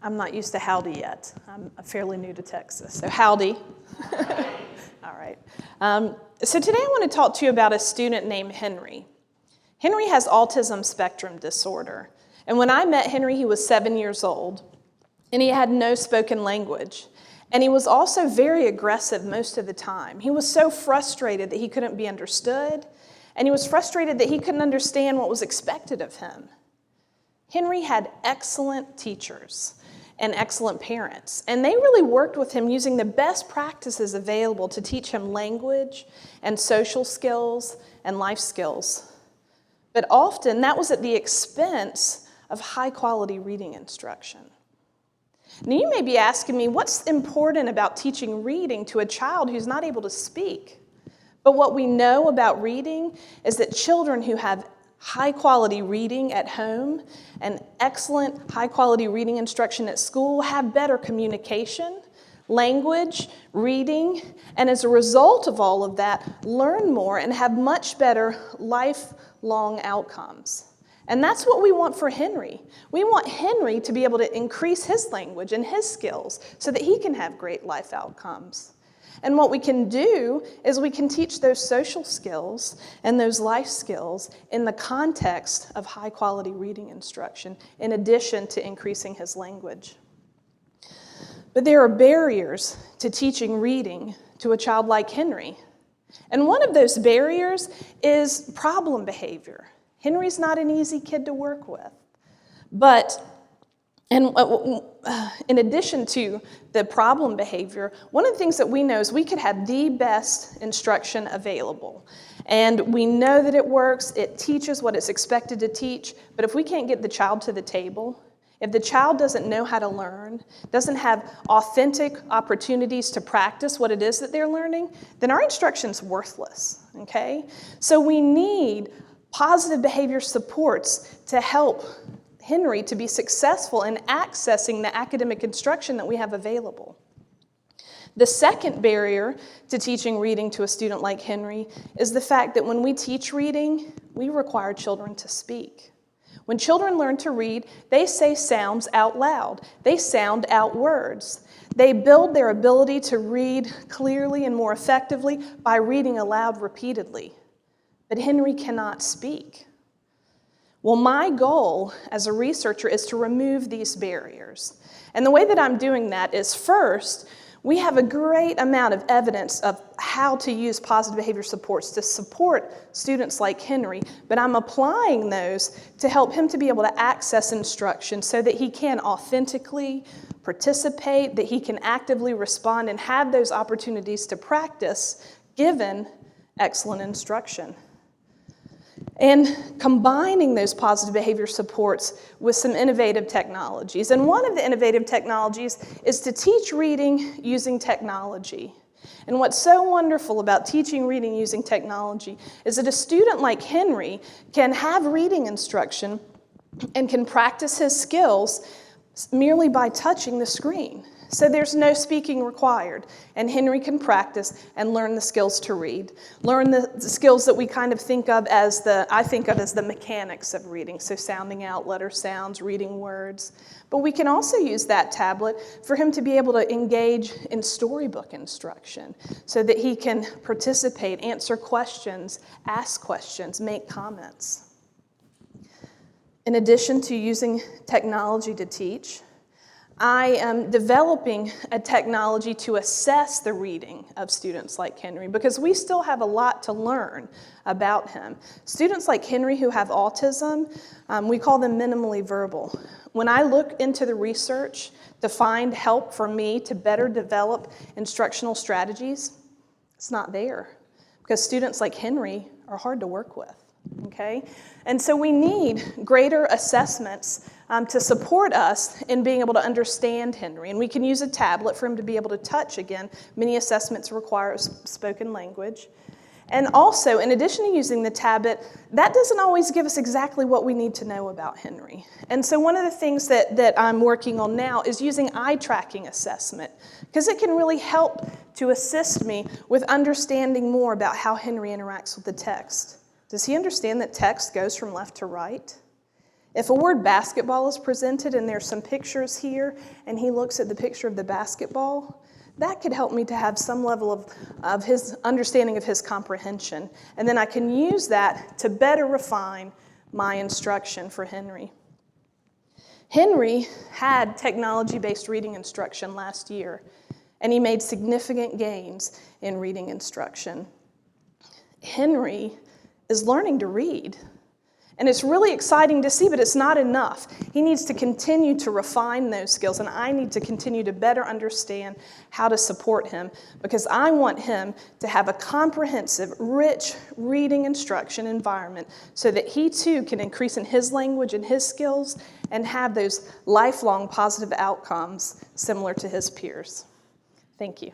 I'm not used to howdy yet. I'm fairly new to Texas, so howdy. All right. So today I want to talk to you about a student named Henry. Henry has autism spectrum disorder. And when I met Henry, he was 7 years old, and he had no spoken language. And he was also very aggressive most of the time. He was so frustrated that he couldn't be understood, and he was frustrated that he couldn't understand what was expected of him. Henry had excellent teachers and excellent parents, and they really worked with him using the best practices available to teach him language and social skills and life skills. But often that was at the expense of high-quality reading instruction. Now you may be asking me, what's important about teaching reading to a child who's not able to speak? But what we know about reading is that children who have high-quality reading at home and excellent high-quality reading instruction at school have better communication, language, reading, and as a result of all of that, learn more and have much better lifelong outcomes. And that's what we want for Henry. We want Henry to be able to increase his language and his skills so that he can have great life outcomes. And what we can do is we can teach those social skills and those life skills in the context of high-quality reading instruction, in addition to increasing his language. But there are barriers to teaching reading to a child like Henry. And one of those barriers is problem behavior. Henry's not an easy kid to work with. In addition to the problem behavior, one of the things that we know is we could have the best instruction available. And we know that it works, it teaches what it's expected to teach, but if we can't get the child to the table, if the child doesn't know how to learn, doesn't have authentic opportunities to practice what it is that they're learning, then our instruction's worthless, okay? So we need positive behavior supports to help Henry to be successful in accessing the academic instruction that we have available. The second barrier to teaching reading to a student like Henry is the fact that when we teach reading, we require children to speak. When children learn to read, they say sounds out loud. They sound out words. They build their ability to read clearly and more effectively by reading aloud repeatedly. But Henry cannot speak. Well, my goal as a researcher is to remove these barriers. And the way that I'm doing that is, first, we have a great amount of evidence of how to use positive behavior supports to support students like Henry, but I'm applying those to help him to be able to access instruction so that he can authentically participate, that he can actively respond and have those opportunities to practice given excellent instruction. And combining those positive behavior supports with some innovative technologies. And one of the innovative technologies is to teach reading using technology. And what's so wonderful about teaching reading using technology is that a student like Henry can have reading instruction and can practice his skills merely by touching the screen. So there's no speaking required, and Henry can practice and learn the skills to read, learn the skills that we kind of think of as the mechanics of reading, so sounding out letter sounds, reading words. But we can also use that tablet for him to be able to engage in storybook instruction so that he can participate, answer questions, ask questions, make comments. In addition to using technology to teach, I am developing a technology to assess the reading of students like Henry because we still have a lot to learn about him. Students like Henry who have autism, we call them minimally verbal. When I look into the research to find help for me to better develop instructional strategies, it's not there because students like Henry are hard to work with. Okay? And so we need greater assessments to support us in being able to understand Henry. And we can use a tablet for him to be able to touch again. Many assessments require spoken language. And also, in addition to using the tablet, that doesn't always give us exactly what we need to know about Henry. And so one of the things that I'm working on now is using eye tracking assessment, because it can really help to assist me with understanding more about how Henry interacts with the text. Does he understand that text goes from left to right? If a word basketball is presented and there's some pictures here, and he looks at the picture of the basketball, that could help me to have some level of his understanding of his comprehension. And then I can use that to better refine my instruction for Henry. Henry had technology-based reading instruction last year, and he made significant gains in reading instruction. Henry is learning to read. And it's really exciting to see, but it's not enough. He needs to continue to refine those skills, and I need to continue to better understand how to support him, because I want him to have a comprehensive, rich reading instruction environment so that he too can increase in his language and his skills and have those lifelong positive outcomes similar to his peers. Thank you.